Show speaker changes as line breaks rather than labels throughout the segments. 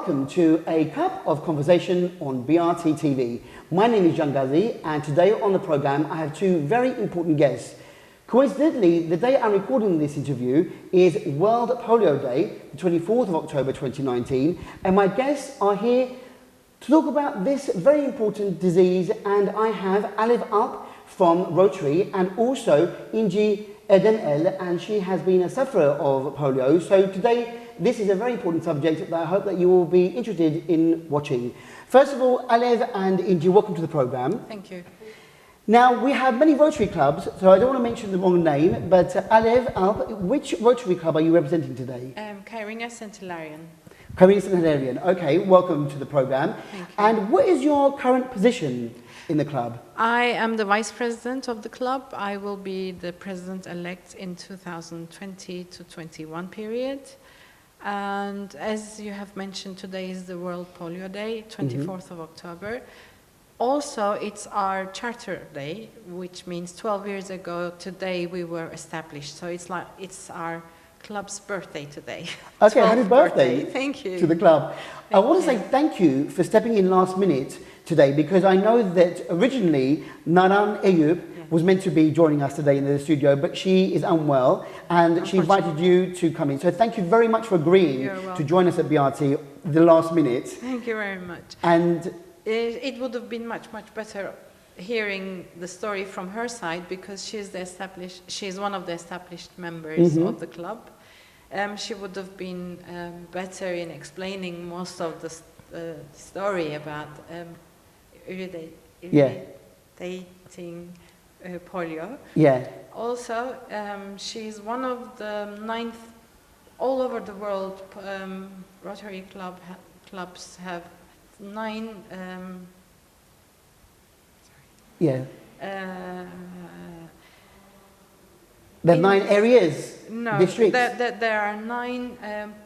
welcome to a cup of conversation on BRT TV. My name is Jangazi, and today on the program I have two very important guests. Coincidentally, the day I'm recording this interview is World Polio Day, the 24th of October 2019, and my guests are here to talk about this very important disease, and I have Alev up from Rotary and also İnci Erdemel, and she has been a sufferer of polio. So today, this is a very important subject that I hope that you will be interested in watching. First of all, Alev and İnci, welcome to the program.
Thank you.
Now, we have many Rotary clubs, so I don't want to mention the wrong name, but Alev, which Rotary club are you representing today?
Kyrenia Centenarian.
Kyrenia Centenarian. Okay, welcome to the program.
Thank you.
And what is your current position in the club?
I am the vice president of the club. I will be the president-elect in 2020 to 21 period. And as you have mentioned, today is the World Polio Day, 24th of October. Also, it's our charter day, which means 12 years ago today we were established. So it's our club's birthday today.
Okay, happy birthday.
Thank you.
To the club. I want to say thank you for stepping in last minute today, because I know that originally Naran Eyüp was meant to be joining us today in the studio, but she is unwell and she invited you to come in. So thank you very much for agreeing to join us at BRT the last minute.
Thank you very much.
And
it would have been much better hearing the story from her side, because she's one of the established members of the club. She would have been better in explaining most of the story about irritating polio.
yeah.
Also, she's one of the 9 all over the world. Rotary clubs have 9.
Yeah. There are 9 areas,
no,
districts.
There are 9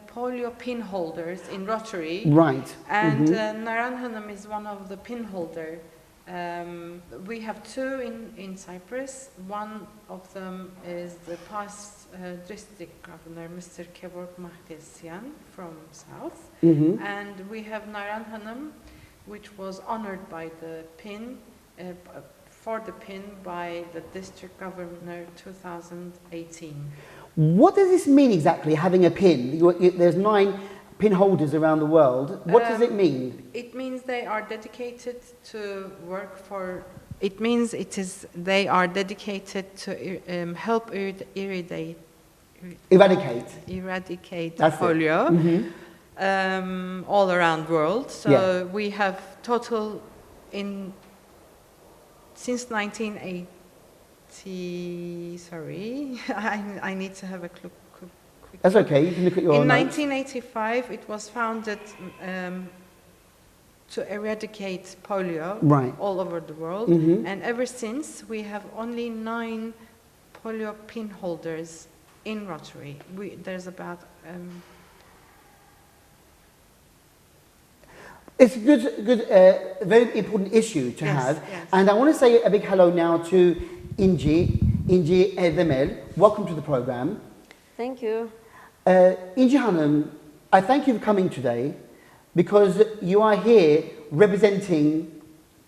polio pin holders in Rotary.
Right.
And Naran Hanım is one of the pin holder. We have 2 in Cyprus. One of them is the past district governor, Mr. Kevork Mahdesiyan from South. And we have Naran Hanım, which was honored by the pin, for the pin by the district governor 2018.
What does this mean exactly, having a pin? There's 9 pin holders around the world. What does it mean?
It means they are dedicated to work for. It means they are dedicated to help eradicate
That's
polio all around the world. So we have total since 1980. Sorry, I need to have a quick.
That's okay, you can look at your
In
notes.
1985, it was founded to eradicate polio all over the world. And ever since, we have only 9 polio pin holders in Rotary. There's about...
It's a good, very important issue to have.
Yes.
And I want to say a big hello now to İnci Erdemel. Welcome to the program.
Thank you.
İnci Hanım, I thank you for coming today, because you are here representing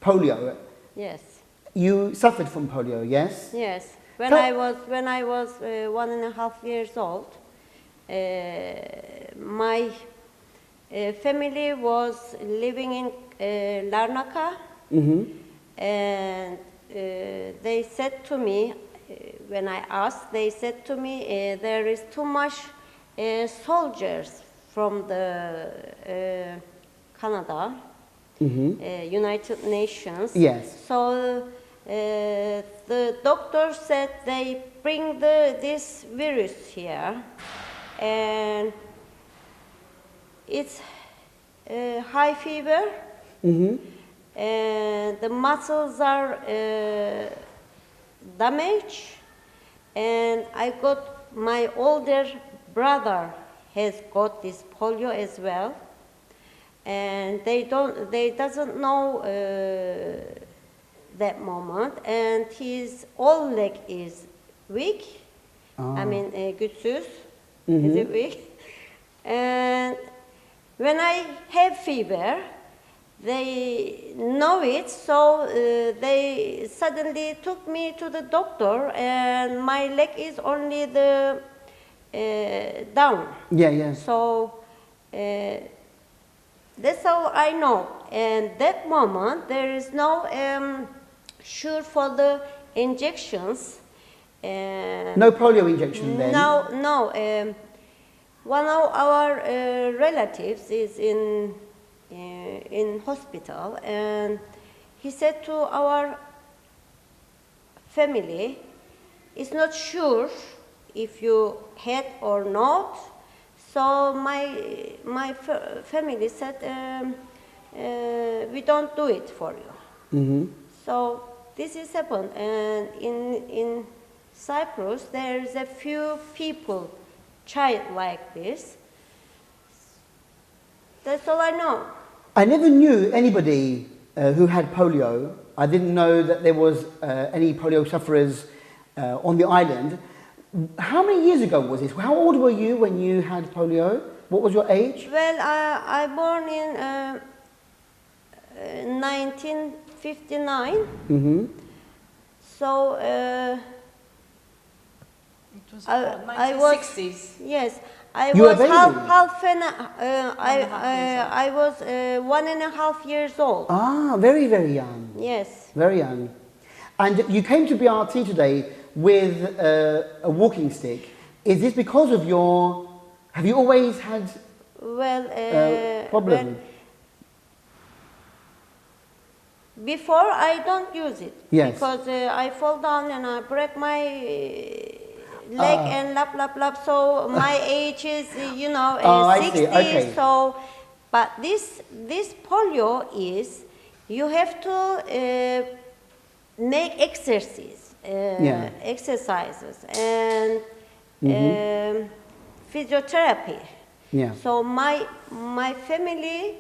polio.
Yes.
You suffered from polio, yes?
Yes. When I was 1.5 years old, my family was living in Larnaca, and they said to me, when I asked, they said to me, there is too much soldiers from the Canada, United Nations.
Yes.
So the doctor said they bring this virus here, and it's high fever, and the muscles are damaged, and I got my older brother has got this polio as well, and they doesn't know that moment, and his old leg is weak. I mean, güçsüz, is it weak? And when I have fever, they know it, so they suddenly took me to the doctor, and my leg is only the down.
Yeah, yeah.
So that's all I know. And that moment, there is no sure for the injections.
No polio injection then?
No, no. One of our relatives is in hospital, and he said to our family, it's not sure if you had or not. So my family said, we don't do it for you.
Mm-hmm.
So this is happened, and in Cyprus there is a few people child like this. That's all I know.
I never knew anybody who had polio. I didn't know that there was any polio sufferers on the island. How many years ago was this? How old were you when you had polio? What was your age?
Well, I born in 1959.
Mm-hmm.
So
It was
I was
1960s.
yes. I
You were
was
a baby?
I was 1.5 years old.
Ah, very, very young.
Yes.
Very young. And you came to BRT today with a walking stick. Is this because of your... Have you always had
Well,
problem?
well, before I don't use it.
Yes.
Because I fall down and I break my leg and lap. So my age is, you know,
I
60.
see. Okay.
So, but this polio is, you have to make exercises and physiotherapy.
Yeah.
So my family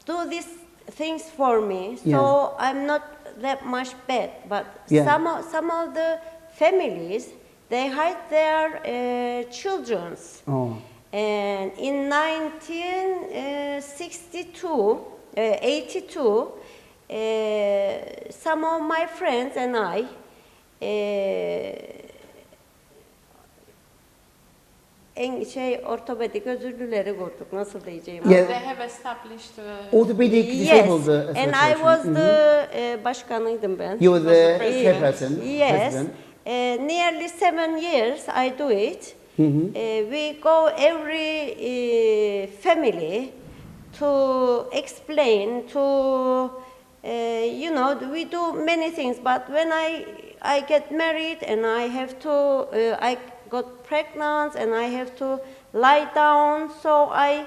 do these things for me. So
Yeah.
I'm not that much bad. But
Yeah.
some of the families, they hide their children's.
Oh.
And in 82, some of my friends and I ortopedik özürlüleri kurduk. Nasıl diyeceğim?
Yeah.
They have established
Orthopedic
Yes,
Disabled
and I
Association.
was the başkanıydım ben.
You were the
president.
chairperson.
Yes,
President.
nearly 7 years I do it. We go every family to explain, to you know, we do many things. But when I get married and I have to, I got pregnant and I have to lie down, so I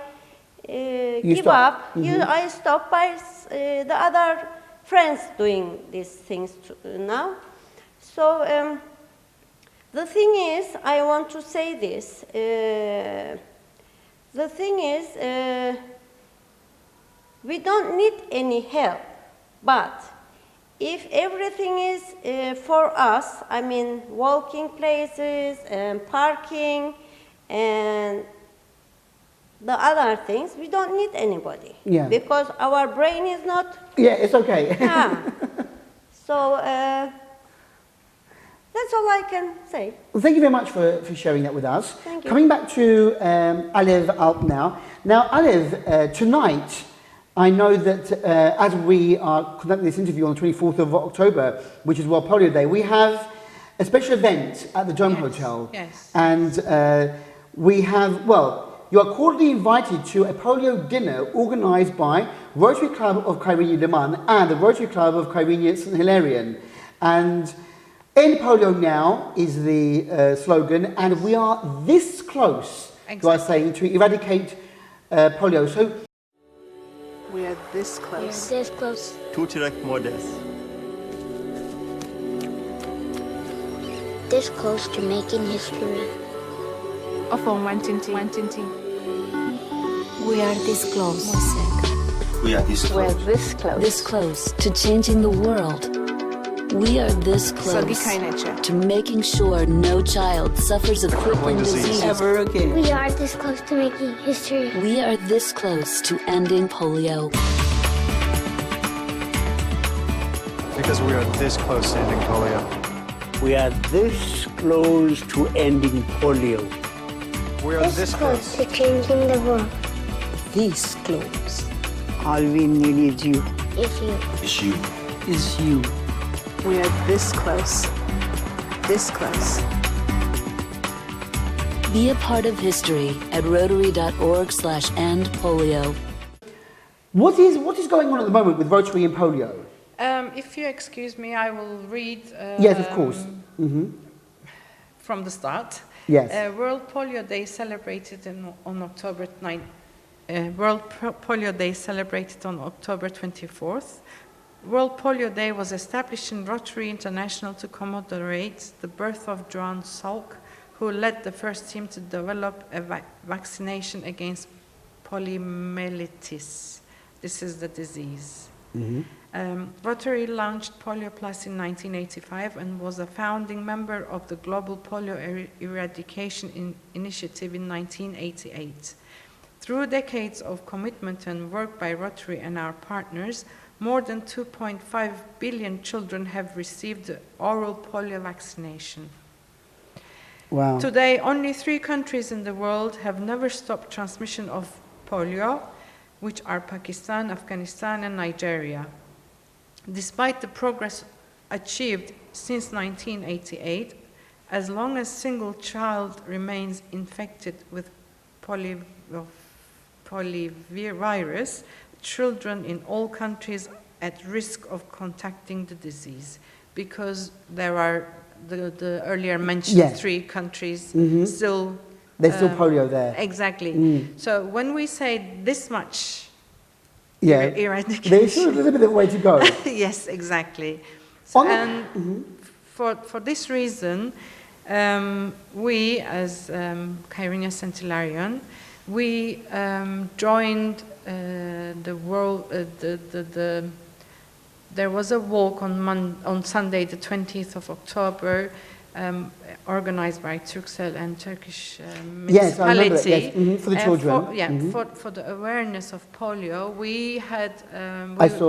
give
stop.
up. I stop by the other friends doing these things now. So the thing is, I want to say this. The thing is, we don't need any help, but if everything is for us, I mean walking places and parking and the other things, we don't need anybody.
Yeah.
Because our brain is not...
Yeah, it's okay.
Yeah. So that's all I can say.
Well, thank you very much for sharing that with us.
Thank you.
Coming back to Alev Alp now. Now, Alev, tonight, I know that as we are conducting this interview on the 24th of October, which is World Polio Day, we have a special event at the Dome Hotel.
Yes.
And we have, well, you are cordially invited to a polio dinner organised by Rotary Club of Kyrenia Liman and the Rotary Club of Kyrenia St Hilarion. And End Polio Now is the slogan, and we are this close, you are saying, to eradicate polio. So
We are this close.
This close.
Two direct models.
This close to making history.
Ofon wantinti.
We are this close.
We are this
We're
close.
this close.
This close to changing the world.
We are this close to making sure no child suffers a crippling disease ever again.
We are this close to making history.
We are this close to ending polio.
Because we are this close to ending polio.
We are this close to ending polio.
We are this close
to changing the world.
This close.
All we need is you.
It's you.
is you.
Is you.
We are this close. This close.
Be a part of history at rotary.org/endpolio.
What is going on at the moment with Rotary and polio?
If you excuse me, I will read.
Yes, of course.
From the start.
Yes.
World Polio Day celebrated on October 9. World Polio Day celebrated on October 24th. World Polio Day was established in Rotary International to commemorate the birth of Joan Salk, who led the first team to develop a vaccination against poliomyelitis. This is the disease. Rotary launched Polio Plus in 1985 and was a founding member of the Global Polio Eradication Initiative in 1988. Through decades of commitment and work by Rotary and our partners, more than 2.5 billion children have received the oral polio vaccination.
Wow.
Today, only 3 countries in the world have never stopped transmission of polio, which are Pakistan, Afghanistan, and Nigeria. Despite the progress achieved since 1988, as long as a single child remains infected with poliovirus, children in all countries at risk of contracting the disease, because there are the earlier mentioned 3 countries still.
There's still polio there.
Exactly. So when we say this much eradication,
there's still a little bit of a way to go.
Yes, exactly. So, for this reason, we as Kyrenia Centenarian, we joined the world. There was a walk on Sunday, the 20th of October, organized by Turkcell and Turkish municipality.
Yes, for the children.
For the awareness of polio, we had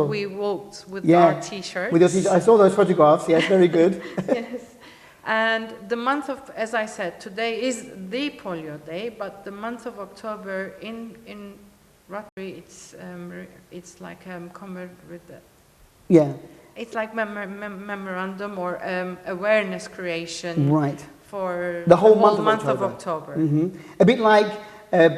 we walked with our T-shirts.
With your T-shirts, I saw those photographs. Yes, very good.
Yes, and the month of, as I said, today is the Polio Day, but the month of October in Rotary, it's like with the.
Yeah.
It's like memorandum or awareness creation for
the whole month of
October.
A bit like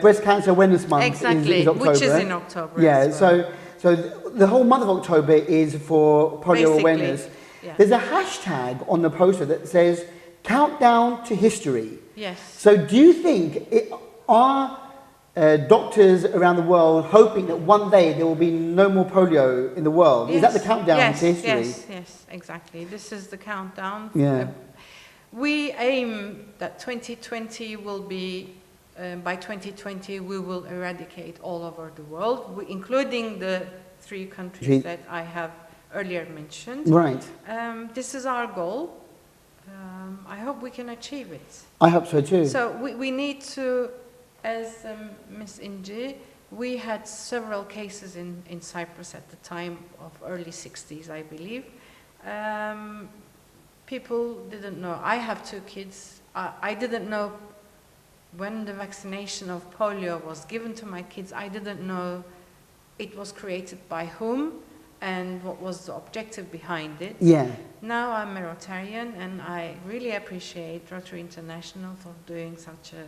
Breast Cancer Awareness Month
exactly,
is October.
Which is in October.
Yeah,
as well.
so the whole month of October is for polio awareness.
Yeah.
There's a hashtag on the poster that says "Countdown to History."
Yes.
So do you think doctors around the world hoping that one day there will be no more polio in the world?
Yes.
Is that the countdown to history?
Yes, exactly. This is the countdown.
Yeah.
We aim that 2020 will be, by 2020 we will eradicate all over the world, including the 3 countries that I have earlier mentioned.
Right.
This is our goal. I hope we can achieve it.
I hope so too.
So we need to, as Ms. Inci, we had several cases in Cyprus at the time of early 60s, I believe. People didn't know. I have 2 kids. I didn't know when the vaccination of polio was given to my kids. I didn't know it was created by whom and what was the objective behind it.
Yeah.
Now I'm a Rotarian, and I really appreciate Rotary International for doing such a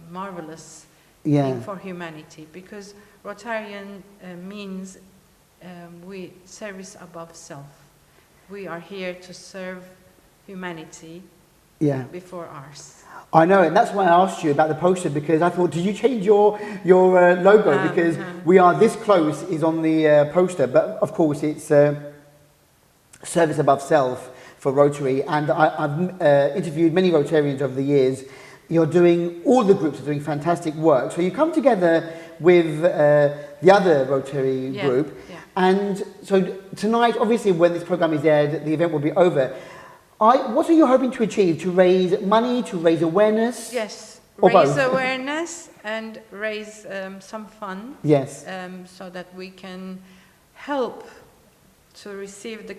marvelous thing for humanity, because Rotarian means we service above self. We are here to serve humanity before ours.
I know, and that's why I asked you about the poster, because I thought, did you change your logo? Because we are this close is on the poster, but of course it's service above self for Rotary, and I've interviewed many Rotarians over the years. All the groups are doing fantastic work. So you come together with the other Rotary
Yeah,
group.
yeah.
And so tonight, obviously, when this program is aired, the event will be over. What are you hoping to achieve? To raise money, to raise awareness?
Yes,
Or
raise
both?
awareness and raise some fun.
Yes.
So that we can help to receive the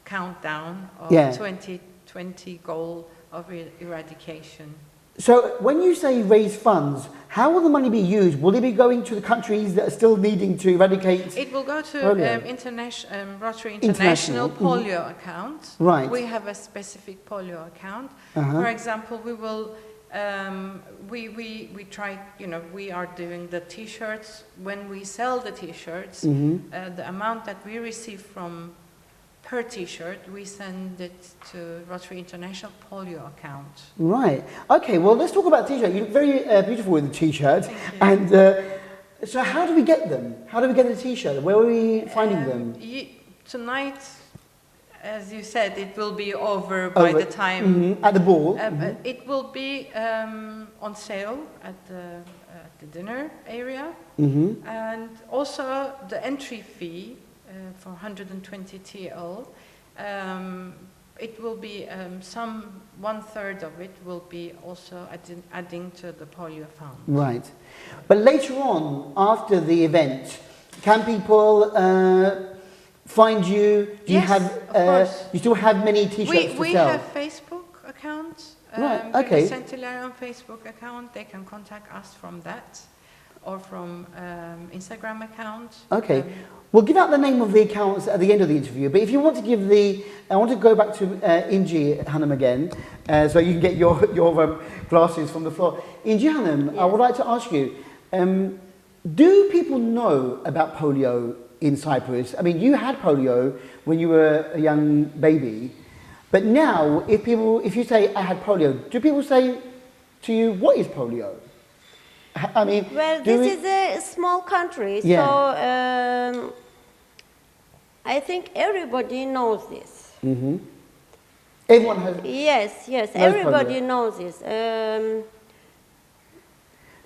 countdown of
Yeah.
2020 goal of eradication.
So when you say raise funds, how will the money be used? Will it be going to the countries that are still needing to eradicate?
It will go to
Polio.
Rotary
International,
International Polio account.
Right.
We have a specific polio account.
Uh-huh.
For example, we will we try, we are doing the T-shirts. When we sell the T-shirts, the amount that we receive from per T-shirt, we send it to Rotary International Polio account.
Right. Okay, well, let's talk about T-shirt. You look very beautiful with the T-shirt. And so how do we get them? How do we get the T-shirt? Where are we finding them?
Tonight, as you said, it will be over by the time.
At the ball.
It will be on sale at the dinner area. And also the entry fee for 120 TL. It will be one third of it will be also adding to the polio fund.
Right. But later on, after the event, can people find you? Do you
Yes,
have?
of course.
You still have many T-shirts to
We
sell.
have Facebook accounts.
Right, okay.
Centilarium Facebook account. They can contact us from that, or from Instagram account.
Okay. We'll give out the name of the accounts at the end of the interview, but if you want to give I want to go back to Inci Hanım again, so you can get your glasses from the floor. Inci Hanım, I would like to ask you, do people know about polio in Cyprus? I mean, you had polio when you were a young baby, but now if you say, I had polio, do people say to you, what is polio? I mean,
Well, this is a small country,
Yeah.
so I think everybody knows this.
Everyone has.
Yes,
Knows
everybody
polio.
knows this.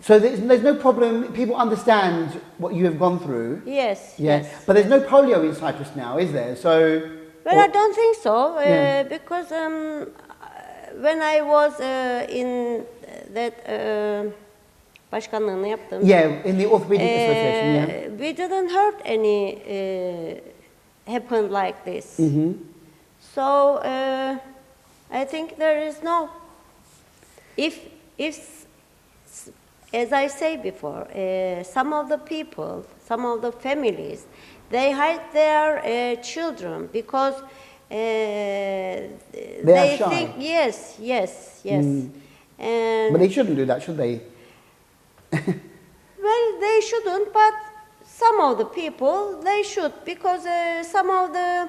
So there's no problem. People understand what you have gone through.
Yes,
Yeah.
yes.
But there's no polio in Cyprus now, is there? So.
Well, I don't think so,
Yeah.
because when I was in that başkanlığını yaptım,
Yeah, in the Orthopedic Association. Yeah.
we didn't heard any happen like this. So I think there is no. If as I say before, some of the people, some of the families, they hide their children because they
are shy.
think yes. And
But they shouldn't do that, should they?
well, they shouldn't, but some of the people, they should, because some of the,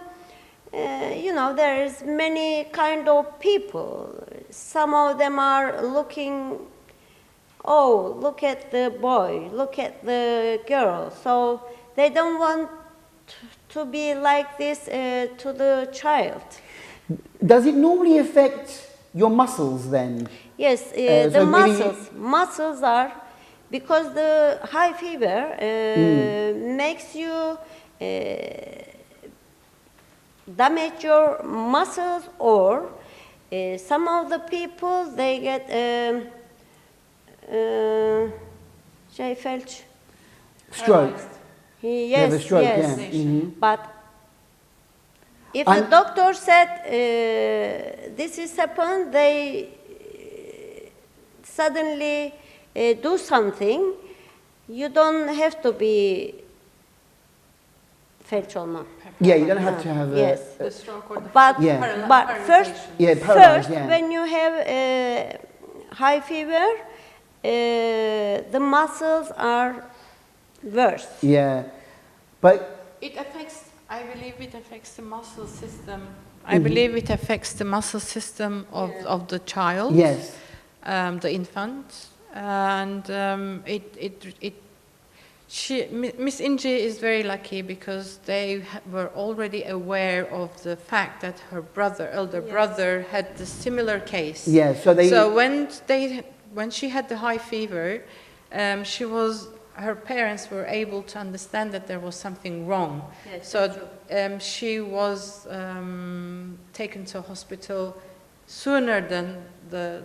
there is many kind of people. Some of them are looking, oh, look at the boy, look at the girl. So they don't want to be like this to the child.
Does it normally affect your muscles then?
Yes,
so
the
maybe-
muscles are, because the high fever makes you damage your muscles, or some of the people, they get felç.
Stroke.
Yes,
the stroke,
yes.
yeah.
But if
And-
the doctor said this is happened, they suddenly do something, you don't have to be felç olmak.
Yeah, you don't have to have
Yes.
The stroke or the
But,
Yeah.
but first,
Yeah, paralyzed,
first
yeah.
when you have high fever, the muscles are worse.
Yeah. But
It affects, I believe it affects the muscle system. I believe it affects the muscle system of the child,
yes.
the infant, and Miss Inci is very lucky because they were already aware of the fact that her elder brother, had the similar case.
Yeah, so
when she had the high fever, she was her parents were able to understand that there was something wrong.
Yes,
So
that's
she was taken to a hospital sooner than the...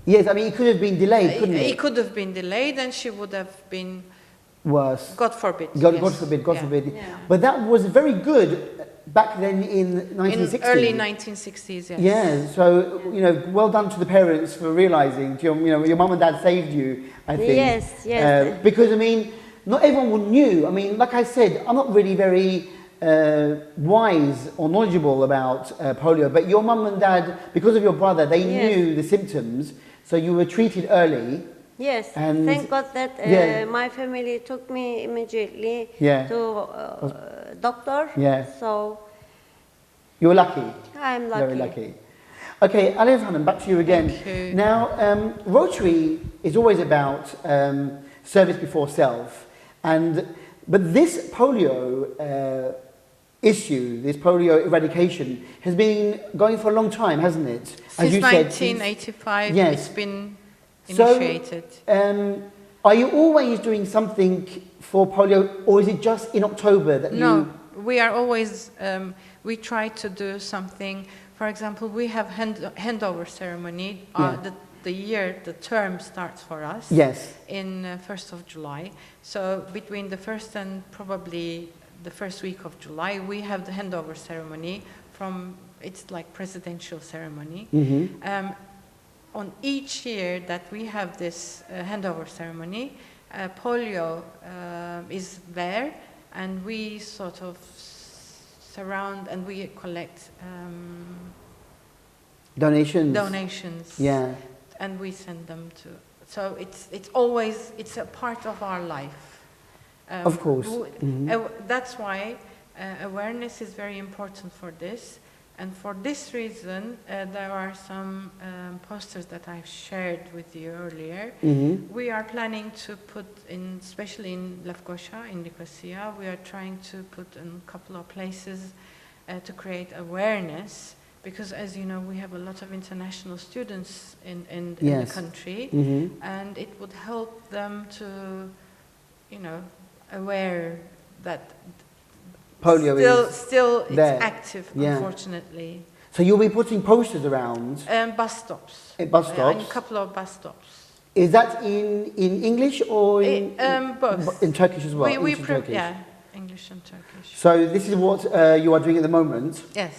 Yes, I mean, it could have been delayed, couldn't it?
It could have been delayed, and she would have been...
Worse.
God forbid.
God
yes.
forbid, God
Yeah.
forbid.
Yeah.
But that was very good back then in 1960.
In early 1960s, yes.
Yeah, so, you know, well done to the parents for realising, you know, your mum and dad saved you, I think.
Yes, yes.
Because, I mean, not everyone knew. I mean, like I said, I'm not really very wise or knowledgeable about polio, but your mum and dad, because of your brother, they
Yes.
knew the symptoms, so you were treated early.
Yes,
And
thank God that
yeah.
my family took me immediately
Yeah.
to doctor.
Yeah.
So
You were lucky.
I'm lucky.
Very lucky. Okay, Alev Hanım, back to you again.
Thank you.
Now, Rotary is always about service before self, but this polio issue, this polio eradication, has been going for a long time, hasn't it?
Since
you said,
1985,
Yes.
it's been
So,
initiated.
Are you always doing something for polio, or is it just in October that
No,
you...
we are always, we try to do something. For example, we have handover ceremony.
Yeah.
The term starts for us
Yes.
in 1st of July. So between the 1st and probably the first week of July, we have the handover ceremony it's like presidential ceremony.
Mm-hmm.
On each year that we have this handover ceremony, polio is there, and we sort of surround and we collect
Donations. Yeah.
and we send them to. So it's always a part of our life.
Of course.
That's why awareness is very important for this. And for this reason, there are some posters that I've shared with you earlier.
Mm-hmm.
We are planning to put in, especially in Lefkoşa, in Nicosia, we are trying to put in a couple of places to create awareness, because as you know, we have a lot of international students in the country, and it would help them to, you know, aware that
Polio
still it's
there.
active,
Yeah.
unfortunately.
So you'll be putting posters around
Bus stops.
at bus stops.
A couple of bus stops.
Is that in English or in
Both.
in Turkish as well?
We
English and Turkish.
yeah, English and Turkish.
So this is what you are doing at the moment.
Yes.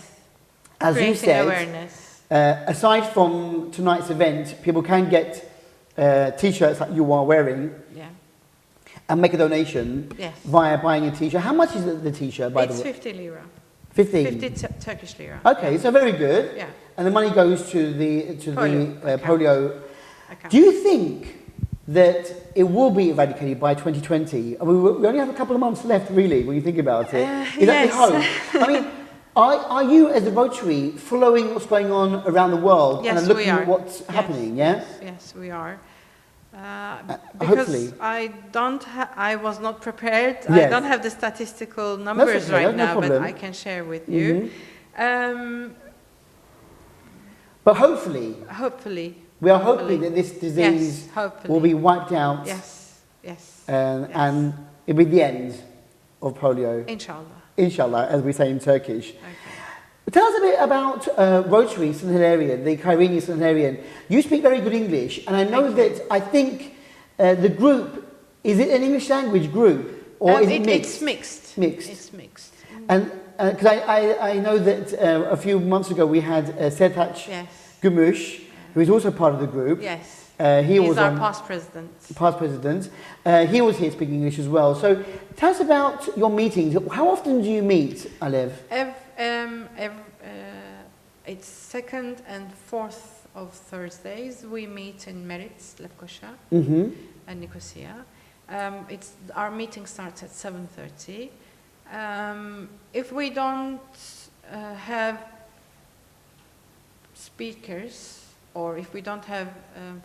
As you
Creating
said,
awareness.
aside from tonight's event, people can get T-shirts that you are wearing
Yeah.
and make a donation
Yes.
via buying a T-shirt. How much is the T-shirt, by
It's
the way?
50 lira.
15.
50 Turkish lira.
Okay, so very good.
Yeah.
And the money goes to the
Polio
polio.
account.
Do you think that it will be eradicated by 2020? I mean, we only have a couple of months left, really, when you think about it. Is that the
yes.
hope? I mean, are you, as a Rotary, following what's going on around the world
Yes,
and looking
we are.
at what's happening? Yeah.
Yes, we are. Because
hopefully.
I was not prepared.
Yes.
I don't have the statistical numbers
okay,
right
that's no
now, but
problem.
I can share with you.
But hopefully,
Hopefully.
we are hoping that this disease
Yes, hopefully.
will be wiped out.
Yes, yes.
And,
yes.
and it'll be the end of polio.
Inshallah.
Inshallah, as we say in Turkish.
Okay.
Tell us a bit about Rotary Centenarian, the Kyrenia Centenarian. You speak very good English, and I know that I think the group, is it an English language group, or is it mixed?
It's mixed.
Mixed.
It's mixed.
And because I know that a few months ago we had Sertaç
Yes.
Gümüş, who is also part of the group.
Yes.
He
He's
was
our
on,
past president.
past president. He was here speaking English as well. So tell us about your meetings. How often do you meet, Alev?
It's second and fourth of Thursdays. We meet in Merit, Lefkoşa, and Nicosia. Our meeting starts at 7:30. If we don't have speakers, or if we don't have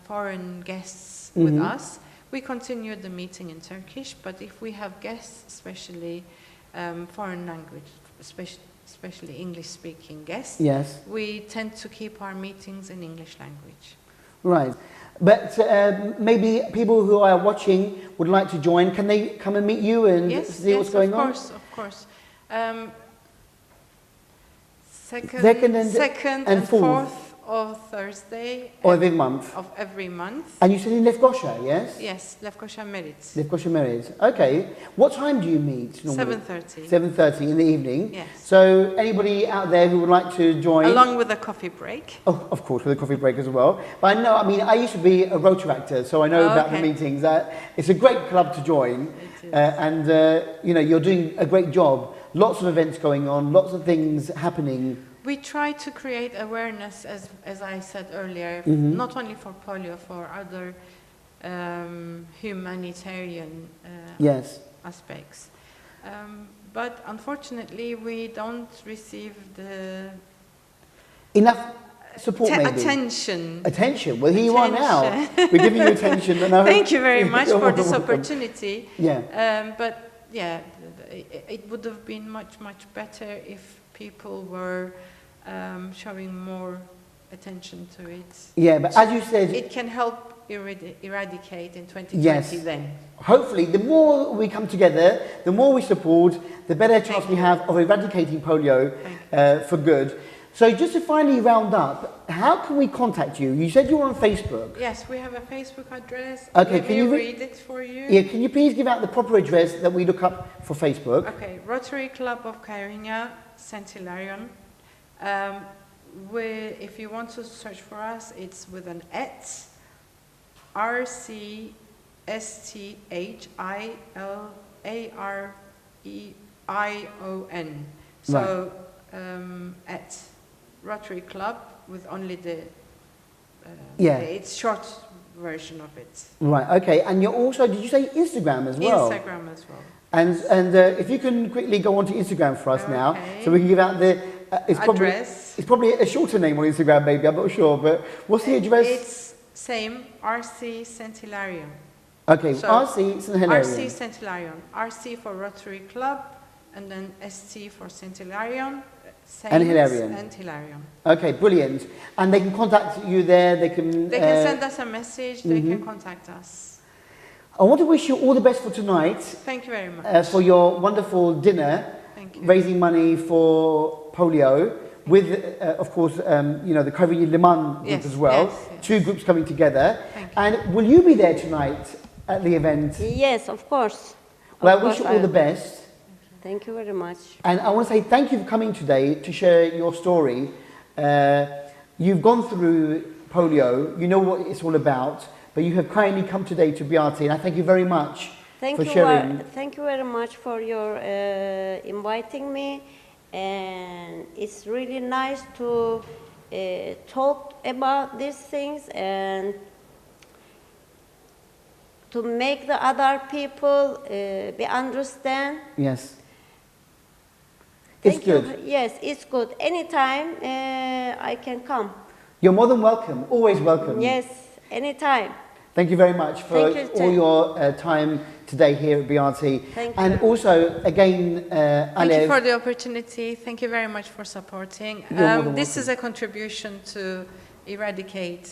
foreign guests with us, we continue the meeting in Turkish. But if we have guests, especially foreign language, especially English-speaking guests,
Yes.
we tend to keep our meetings in English language.
Right. But maybe people who are watching would like to join. Can they come and meet you and see what's going on?
Yes, of course. Second and fourth of Thursday
of every month.
Of every month.
And you said in Lefkoşa, yes?
Yes, Lefkoşa Merit.
Lefkoşa Merit. Okay. What time do you meet normally?
7:30.
7:30 in the evening.
Yes.
So anybody out there who would like to join?
Along with a coffee break.
Oh, of course, with a coffee break as well. But I know, I mean, I used to be a Rotary actor, so I know about the meetings. It's a great club to join.
It is.
And, you know, you're doing a great job. Lots of events going on, lots of things happening.
We try to create awareness, as I said earlier, not only for polio, for other humanitarian aspects. But unfortunately, we don't receive the
enough support, maybe
attention.
Attention. Well, here you are now. We're giving you attention.
Thank you very much for this opportunity.
Yeah.
But yeah, it would have been much better if people were showing more attention to it.
Yeah, but as you said,
it can help eradicate in 2020 then.
Hopefully, the more we come together, the more we support, the better chance we have of eradicating polio for good. So just to finally round up, how can we contact you? You said you were on Facebook.
Yes, we have a Facebook address.
Okay,
can you read it for you?
Yeah, can you please give out the proper address that we look up for Facebook?
Okay, Rotary Club of Kyrenia, St. Hilarion. If you want to search for us, it's with an @ RCSTHILAREION. So at Rotary Club with only the it's short version of it.
Right. Okay. And you're also, did you say Instagram as well?
Instagram as well.
And if you can quickly go onto Instagram for us now, so we can give out the
address.
It's probably a shorter name on Instagram, maybe. I'm not sure, but what's the address?
It's same RC St. Hilarion.
Okay, so RC St. Hilarion.
RC St. Hilarion. RC for Rotary Club, and then ST for St. Hilarion.
And Hilarion.
And Hilarion.
Okay, brilliant. And they can contact you there. They can
send us a message. They can contact us.
I want to wish you all the best for tonight.
Thank you very much.
For your wonderful dinner.
Thank you.
Raising money for polio. With, of course, you know, the Kyrenia Liman group as well.
Yes.
Two groups coming together.
Thank you.
And will you be there tonight at the event?
Yes, of course.
Well, I wish you all the best.
Thank you very much.
And I want to say thank you for coming today to share your story. You've gone through polio, you know what it's all about, but you have kindly come today to BRT, and I thank you very much for sharing.
Thank you very much for your inviting me, and it's really nice to talk about these things and to make the other people be understand.
Yes. It's good.
Yes, it's good. Anytime I can come.
You're more than welcome. Always welcome.
Yes, anytime.
Thank you very much for all your time today here at BRT.
Thank you.
And also, again,
Thank
Alev.
you for the opportunity. Thank you very much for supporting. This is a contribution to eradicate.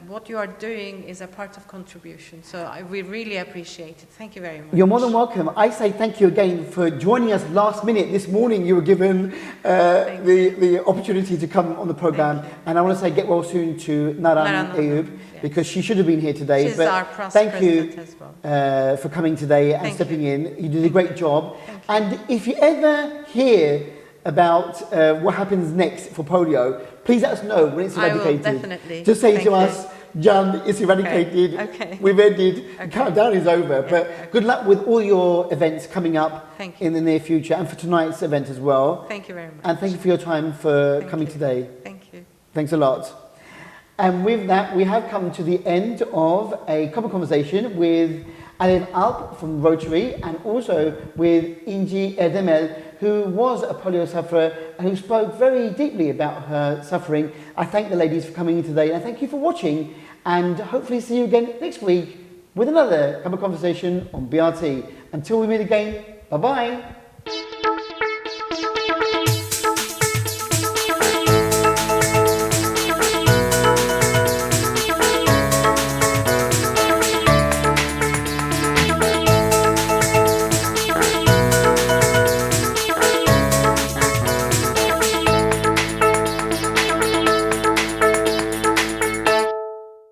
What you are doing is a part of contribution, so we really appreciate it. Thank you very much.
You're more than welcome. I say thank you again for joining us last minute. This morning you were given the opportunity to come on the programme, and I want to say get well soon to Naran Ayub, because she should have been here today.
She's
but
our past
thank you
as well.
for coming today and stepping in. You did a great job. And if you ever hear about what happens next for polio, please let us know when it's eradicated.
I will, definitely.
Just say to us, Jan, it's eradicated.
Okay.
We've ended. Countdown is over. But good luck with all your events coming up in the near future, and for tonight's event as well.
Thank you very much.
And thank you for your time for coming today.
Thank you.
Thanks a lot. And with that, we have come to the end of a couple conversation with Alev Alp from Rotary, and also with İnci Erdemel, who was a polio sufferer and who spoke very deeply about her suffering. I thank the ladies for coming in today, and I thank you for watching, and hopefully see you again next week with another couple conversation on BRT. Until we meet again, bye-bye.